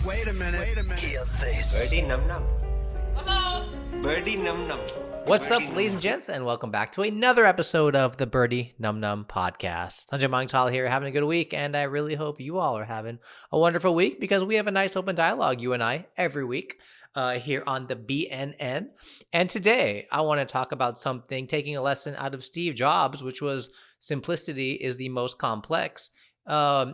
Wait a minute. Hear this. Birdy num num. Birdy num num. What's up, ladies and gents, and welcome back to another episode of the Birdy Num Num podcast. Sanjay Manaktala here, having a good week, and I really hope you all are having a wonderful week because we have a nice open dialogue, you and I, every week here on the BNN. And today, I want to talk about something, taking a lesson out of Steve Jobs, which was simplicity is the most complex.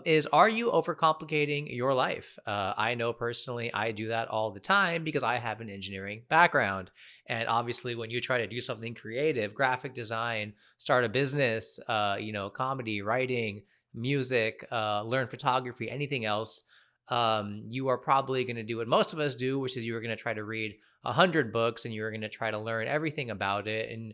Is are you overcomplicating your life? I know personally I do that all the time because I have an engineering background. And obviously when you try to do something creative, graphic design, start a business, comedy, writing, music, learn photography, anything else, you are probably going to do what most of us do, which is you are going to try to read 100 books and you're going to try to learn everything about it. And,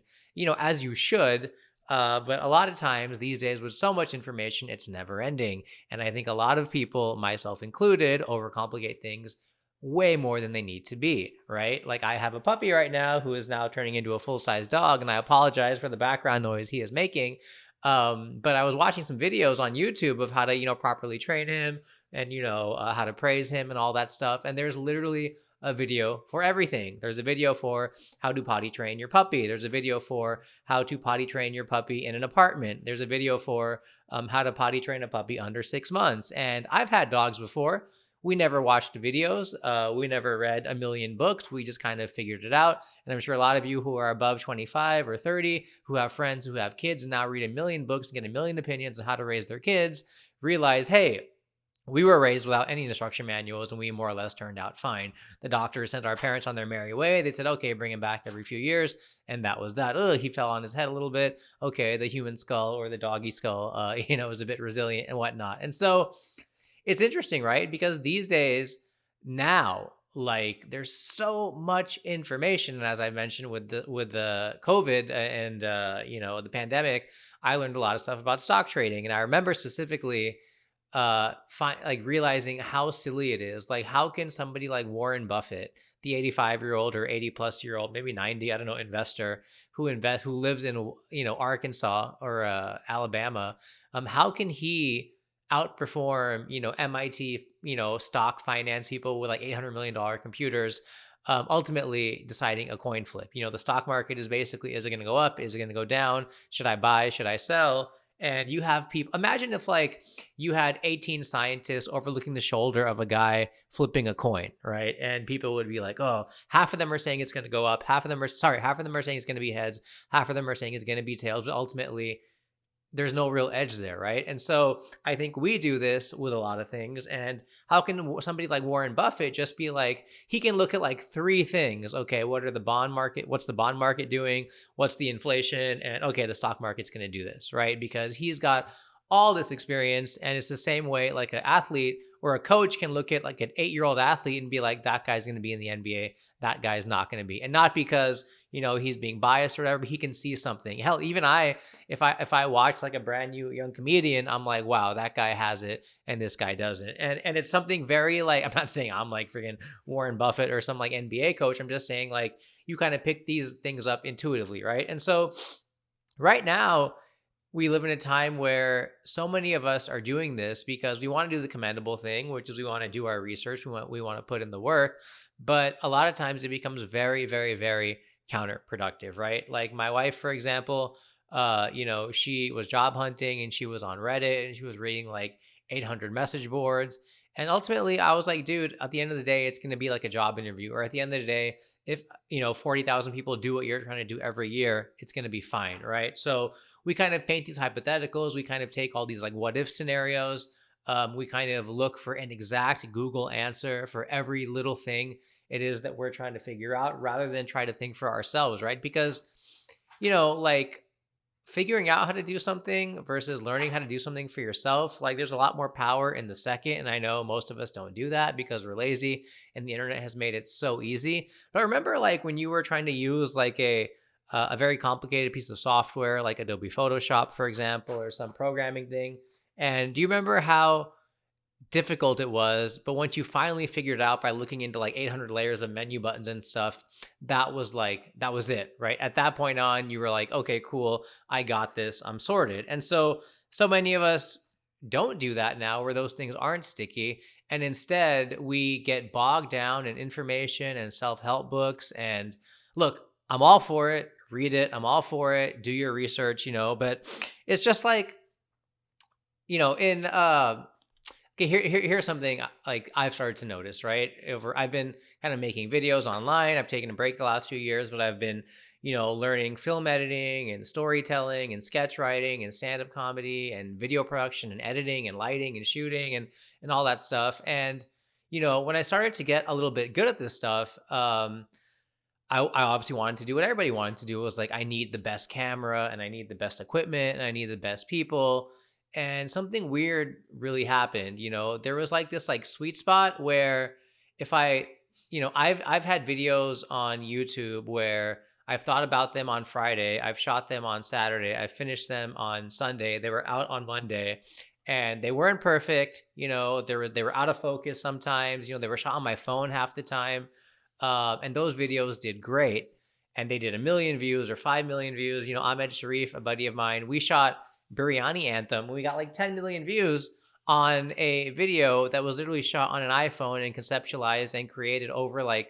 as you should. But a lot of times these days with so much information, it's never ending. And I think a lot of people, myself included, overcomplicate things way more than they need to be, right? Like I have a puppy right now who is now turning into a full-size dog, and I apologize for the background noise he is making. But I was watching some videos on YouTube of how to, properly train him and, how to praise him and all that stuff. And there's literally a video for everything. There's a video for how to potty train your puppy. There's a video for how to potty train your puppy in an apartment. There's a video for how to potty train a puppy under 6 months. And I've had dogs before. We never watched videos. We never read a million books. We just kind of figured it out. And I'm sure a lot of you who are above 25 or 30, who have friends who have kids and now read a million books and get a million opinions on how to raise their kids, realize, hey, we were raised without any instruction manuals and we more or less turned out fine. The doctor sent our parents on their merry way. They said, okay, bring him back every few years. And that was that. He fell on his head a little bit. Okay, the human skull or the doggy skull, is a bit resilient and whatnot. And so it's interesting, right? Because these days now, like there's so much information. And as I mentioned with the COVID and, the pandemic, I learned a lot of stuff about stock trading. And I remember specifically realizing how silly it is. Like, how can somebody like Warren Buffett, the 85-year-old or 80-plus-year-old, maybe 90, I don't know, investor who lives in Arkansas or Alabama, how can he outperform MIT stock finance people with like $800 million computers? Ultimately deciding a coin flip. The stock market is basically, is it going to go up? Is it going to go down? Should I buy? Should I sell? And you have people, imagine if like you had 18 scientists overlooking the shoulder of a guy flipping a coin, right? And people would be like, oh, half of them are saying it's going to go up. Half of them are saying it's going to be heads. Half of them are saying it's going to be tails. But ultimately, there's no real edge there, right? And so I think we do this with a lot of things. And how can somebody like Warren Buffett just be like, he can look at like three things. Okay, what's the bond market doing? What's the inflation? And okay, the stock market's going to do this, right? Because he's got all this experience. And it's the same way like an athlete or a coach can look at like an 8-year-old athlete and be like, that guy's going to be in the NBA. That guy's not going to be. And not because he's being biased or whatever, but he can see something. Hell, even if I watch like a brand new young comedian, I'm like, wow, that guy has it and this guy doesn't. And it's something very like, I'm not saying I'm like freaking Warren Buffett or some like NBA coach. I'm just saying like, you kind of pick these things up intuitively, right? And so right now, we live in a time where so many of us are doing this because we want to do the commendable thing, which is we want to do our research. We want to put in the work. But a lot of times it becomes very, very, very counterproductive, right? Like my wife, for example, she was job hunting and she was on Reddit and she was reading like 800 message boards. And ultimately I was like, dude, at the end of the day, it's going to be like a job interview, or at the end of the day, if 40,000 people do what you're trying to do every year, it's going to be fine, right? So we kind of paint these hypotheticals. We kind of take all these like what if scenarios. We kind of look for an exact Google answer for every little thing it is that we're trying to figure out rather than try to think for ourselves, right? Because, like figuring out how to do something versus learning how to do something for yourself, like there's a lot more power in the second. And I know most of us don't do that because we're lazy and the internet has made it so easy. But remember like when you were trying to use like a very complicated piece of software like Adobe Photoshop, for example, or some programming thing. And do you remember how difficult it was, but once you finally figured it out by looking into like 800 layers of menu buttons and stuff, that was it, right? At that point on, you were like, okay, cool, I got this, I'm sorted. And so many of us don't do that now, where those things aren't sticky. And instead, we get bogged down in information and self-help books. And look, I'm all for it. Read it. I'm all for it. Do your research, but it's just like, in okay, here's something like I've started to notice, right? I've been kind of making videos online. I've taken a break the last few years, but I've been, learning film editing and storytelling and sketch writing and stand-up comedy and video production and editing and lighting and shooting and all that stuff. And, when I started to get a little bit good at this stuff, I obviously wanted to do what everybody wanted to do. It was like, I need the best camera and I need the best equipment and I need the best people. And something weird really happened. There was like this like sweet spot where if I've had videos on YouTube where I've thought about them on Friday, I've shot them on Saturday, I finished them on Sunday, they were out on Monday, and they weren't perfect. They were out of focus sometimes. They were shot on my phone half the time. And those videos did great. And they did 1 million views or 5 million views. Ahmed Sharif, a buddy of mine, we shot Biryani Anthem. We got like 10 million views on a video that was literally shot on an iPhone and conceptualized and created over like,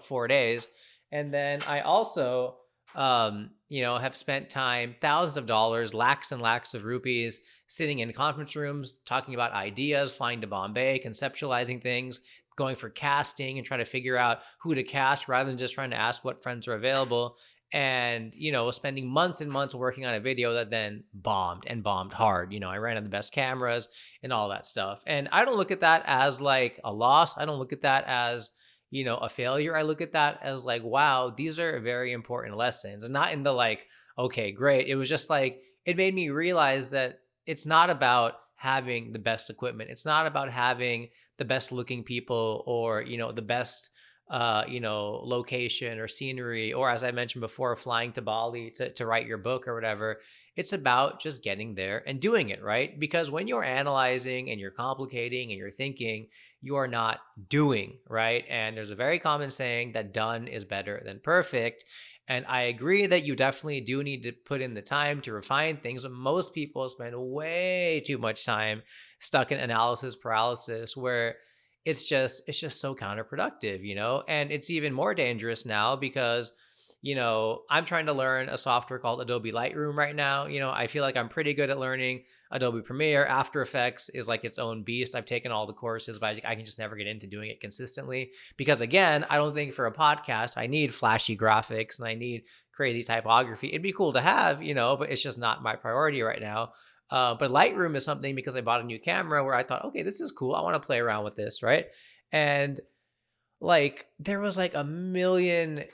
4 days. And then I also, have spent time, thousands of dollars, lakhs and lakhs of rupees, sitting in conference rooms, talking about ideas, flying to Bombay, conceptualizing things, going for casting and trying to figure out who to cast rather than just trying to ask what friends are available. And, spending months and months working on a video that then bombed and bombed hard. I ran out of the best cameras and all that stuff. And I don't look at that as like a loss. I don't look at that as, a failure. I look at that as like, wow, these are very important lessons. And not in the like, okay, great. It was just like, it made me realize that it's not about having the best equipment. It's not about having the best looking people or, the best location or scenery, or as I mentioned before, flying to Bali to write your book or whatever. It's about just getting there and doing it, right? Because when you're analyzing and you're complicating and you're thinking, you are not doing, right? And there's a very common saying that done is better than perfect. And I agree that you definitely do need to put in the time to refine things, but most people spend way too much time stuck in analysis paralysis where it's just so counterproductive, and it's even more dangerous now because, I'm trying to learn a software called Adobe Lightroom right now. I feel like I'm pretty good at learning Adobe Premiere. After Effects is like its own beast. I've taken all the courses, but I can just never get into doing it consistently because, again, I don't think for a podcast, I need flashy graphics and I need crazy typography. It'd be cool to have, but it's just not my priority right now. But Lightroom is something because I bought a new camera where I thought, okay, this is cool. I want to play around with this, right? And like there was like 1 million,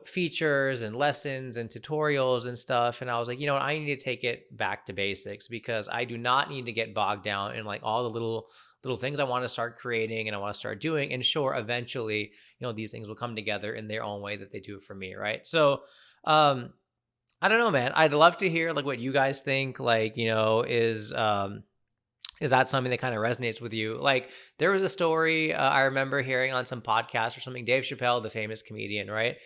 features and lessons and tutorials and stuff. And I was like, I need to take it back to basics because I do not need to get bogged down in like all the little things I want to start creating and I want to start doing. And sure, eventually, these things will come together in their own way that they do for me, right? So, I don't know, man. I'd love to hear like what you guys think. Like, is that something that kind of resonates with you? Like, there was a story I remember hearing on some podcast or something. Dave Chappelle, the famous comedian, right?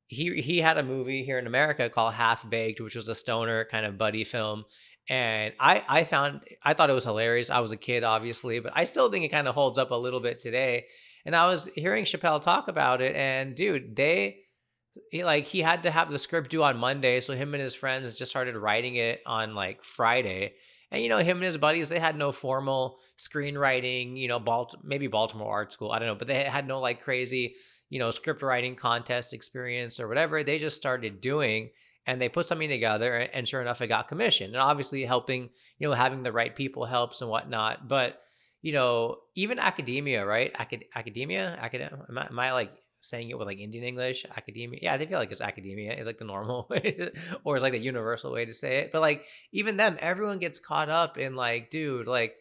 He had a movie here in America called Half Baked, which was a stoner kind of buddy film. And I thought it was hilarious. I was a kid, obviously, but I still think it kind of holds up a little bit today. And I was hearing Chappelle talk about it, and dude, he had to have the script due on Monday, so him and his friends just started writing it on like Friday. And him and his buddies, they had no formal screenwriting, maybe Baltimore Art School, I don't know, but they had no like crazy, script writing contest experience or whatever. They just started doing, and they put something together, and sure enough, it got commissioned. And obviously, helping, having the right people helps and whatnot. But even academia, right? Academia. Am I like saying it with like Indian English? Academia. Yeah, I feel like it's academia is like the normal way or it's like the universal way to say it. But like even them, everyone gets caught up in like, dude, like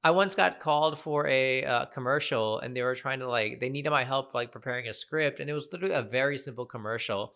I once got called for a commercial, and they were trying to like, they needed my help like preparing a script, and it was literally a very simple commercial,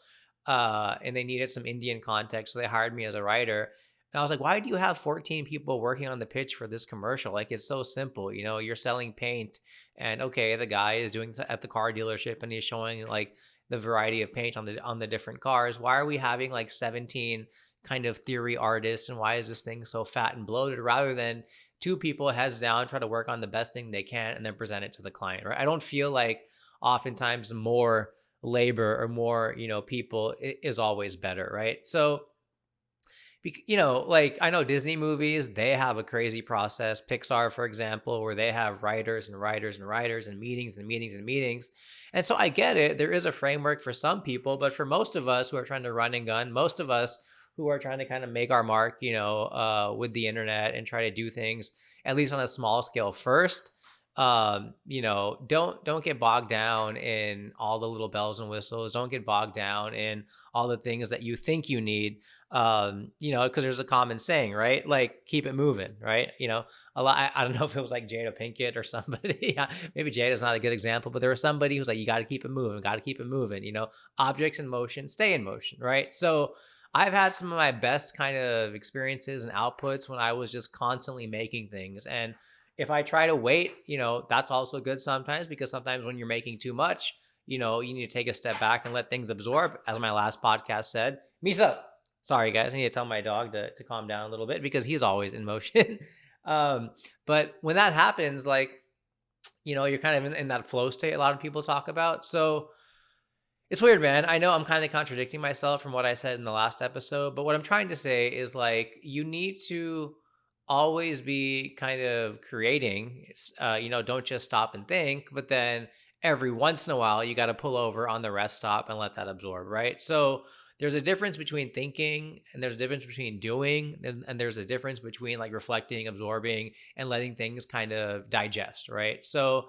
and they needed some Indian context, so they hired me as a writer. And I was like, why do you have 14 people working on the pitch for this commercial? Like, it's so simple. You're selling paint, and okay, the guy is doing at the car dealership and he's showing like the variety of paint on the different cars. Why are we having like 17 kind of theory artists, and why is this thing so fat and bloated rather than two people heads down, try to work on the best thing they can, and then present it to the client, right? I don't feel like oftentimes more labor or more, people is always better, right? So, like I know Disney movies, they have a crazy process. Pixar, for example, where they have writers and writers and writers and meetings and meetings and meetings. And so I get it. There is a framework for some people, but for most of us who are trying to run and gun, most of us who are trying to kind of make our mark, with the internet and try to do things at least on a small scale first. Don't get bogged down in all the little bells and whistles. Don't get bogged down in all the things that you think you need. Because there's a common saying, right? Like, keep it moving, right? A lot. I don't know if it was like Jada Pinkett or somebody. Maybe Jada's not a good example, but there was somebody who's like, you got to keep it moving, got to keep it moving. Objects in motion stay in motion, right? So I've had some of my best kind of experiences and outputs when I was just constantly making things. And if I try to wait, that's also good sometimes, because sometimes when you're making too much, you need to take a step back and let things absorb. As my last podcast said, Misa. Sorry, guys. I need to tell my dog to calm down a little bit because he's always in motion. But when that happens, like, you're kind of in that flow state a lot of people talk about. So it's weird, man. I know I'm kind of contradicting myself from what I said in the last episode, but what I'm trying to say is, like, you need to always be kind of creating. Don't just stop and think, but then every once in a while, you got to pull over on the rest stop and let that absorb, right? So there's a difference between thinking and there's a difference between doing, and there's a difference between like reflecting, absorbing, and letting things kind of digest, right? So,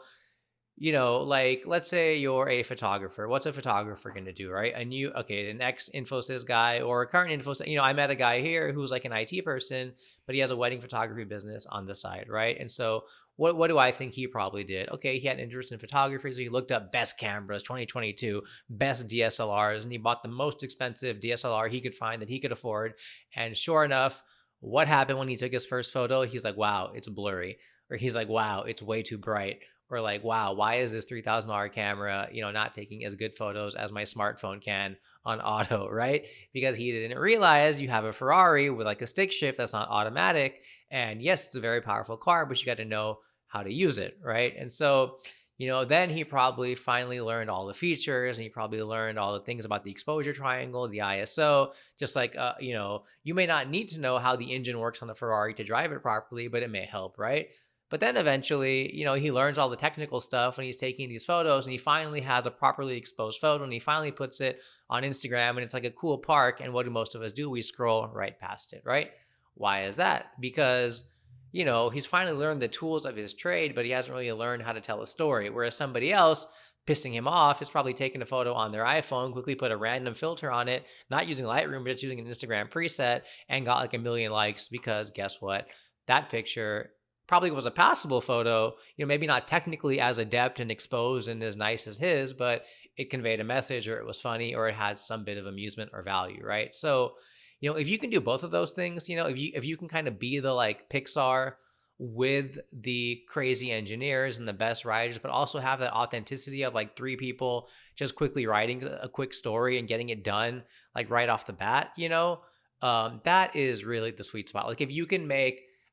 like, let's say you're a photographer. What's a photographer going to do, right? An ex-Infosys guy or a current Infosys, I met a guy here who's like an IT person, but he has a wedding photography business on the side, right? And so what do I think he probably did? Okay, he had an interest in photography, so he looked up best cameras, 2022, best DSLRs, and he bought the most expensive DSLR he could find that he could afford. And sure enough, what happened when he took his first photo? He's like, wow, it's blurry. Or he's like, wow, it's way too bright. Or like, wow, why is this $3,000 camera, not taking as good photos as my smartphone can on auto, right? Because he didn't realize you have a Ferrari with like a stick shift that's not automatic. And yes, it's a very powerful car, but you got to know how to use it, right? And so, then he probably finally learned all the features, and he probably learned all the things about the exposure triangle, the ISO, just like, you may not need to know how the engine works on the Ferrari to drive it properly, but it may help, right? But then eventually, he learns all the technical stuff when he's taking these photos, and he finally has a properly exposed photo, and he finally puts it on Instagram, and it's like a cool park. And what do most of us do? We scroll right past it, right? Why is that? Because, he's finally learned the tools of his trade, but he hasn't really learned how to tell a story. Whereas somebody else, pissing him off, is probably taking a photo on their iPhone, quickly put a random filter on it, not using Lightroom, but just using an Instagram preset, and got like 1 million likes, because guess what? That picture probably was a passable photo, maybe not technically as adept and exposed and as nice as his, but it conveyed a message, or it was funny, or it had some bit of amusement or value, right? So, if you can do both of those things, if you can kind of be the like Pixar with the crazy engineers and the best writers, but also have that authenticity of like 3 people just quickly writing a quick story and getting it done like right off the bat, that is really the sweet spot. Like, if you can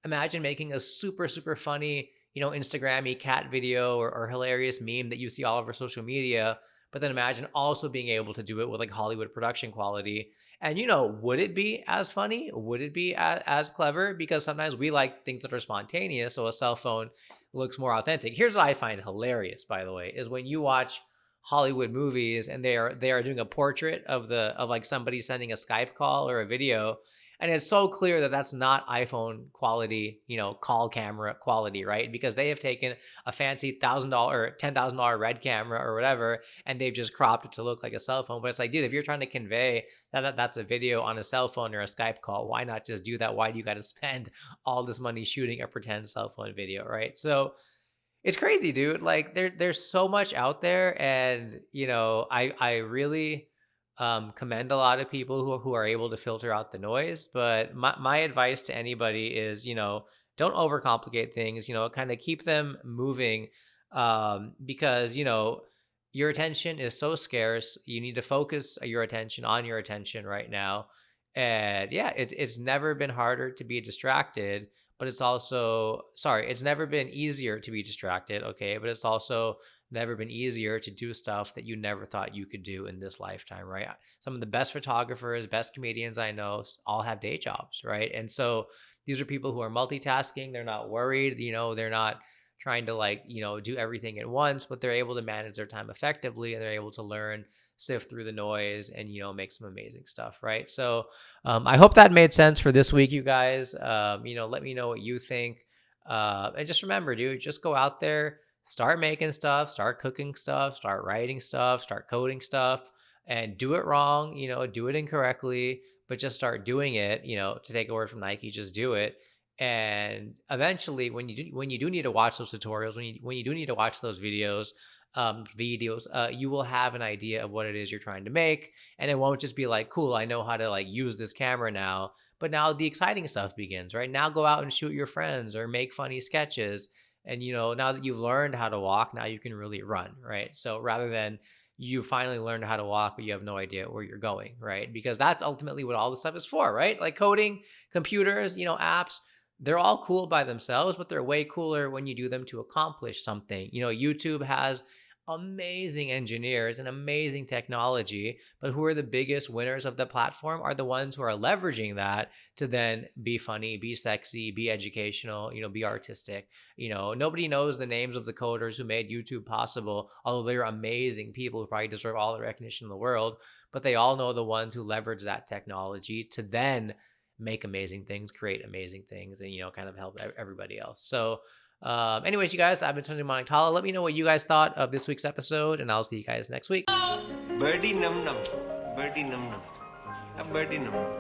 imagine making a super, super funny, Instagram-y cat video or hilarious meme that you see all over social media, but then imagine also being able to do it with like Hollywood production quality. And, would it be as funny? Would it be as clever? Because sometimes we like things that are spontaneous, so a cell phone looks more authentic. Here's what I find hilarious, by the way, is when you watch Hollywood movies and they are doing a portrait of like somebody sending a Skype call or a video, and it's so clear that that's not iPhone quality, call camera quality, right? Because they have taken a fancy $1,000 or $10,000 red camera or whatever, and they've just cropped it to look like a cell phone. But it's like, dude, if you're trying to convey that's a video on a cell phone or a Skype call, why not just do that? Why do you got to spend all this money shooting a pretend cell phone video, right? So it's crazy, dude. Like, there's so much out there, and I really commend a lot of people who are able to filter out the noise. But my advice to anybody is, don't overcomplicate things. Kind of keep them moving, because your attention is so scarce. You need to focus your attention on your attention right now. And yeah, it's never been harder to be distracted. but it's also, sorry, it's never been easier to be distracted, okay? But it's also never been easier to do stuff that you never thought you could do in this lifetime, right? Some of the best photographers, best comedians I know all have day jobs, right? And so these are people who are multitasking. They're not worried, they're not trying to like, do everything at once, but they're able to manage their time effectively and they're able to learn, sift through the noise and, make some amazing stuff, right? So I hope that made sense for this week, you guys. Let me know what you think. And just remember, dude, just go out there, start making stuff, start cooking stuff, start writing stuff, start coding stuff, and do it wrong, do it incorrectly, but just start doing it, to take a word from Nike, just do it. And eventually when you do need to watch those tutorials, when you do need to watch those videos, you will have an idea of what it is you're trying to make, and it won't just be like, cool, I know how to like use this camera now, but now the exciting stuff begins, right? Now go out and shoot your friends or make funny sketches, and now that you've learned how to walk, now you can really run, right? So rather than you finally learned how to walk but you have no idea where you're going, right? Because that's ultimately what all this stuff is for, right? Like coding, computers, apps, they're all cool by themselves, but they're way cooler when you do them to accomplish something. YouTube has amazing engineers and amazing technology, but who are the biggest winners of the platform are the ones who are leveraging that to then be funny, be sexy, be educational, be artistic. Nobody knows the names of the coders who made YouTube possible, although they're amazing people who probably deserve all the recognition in the world, but they all know the ones who leverage that technology to then make amazing things, create amazing things, and kind of help everybody else. So anyways, you guys, I've been Sanjay Manaktala. Let me know what you guys thought of this week's episode, and I'll see you guys next week. Birdie num num. Birdie num num. A birdie num num.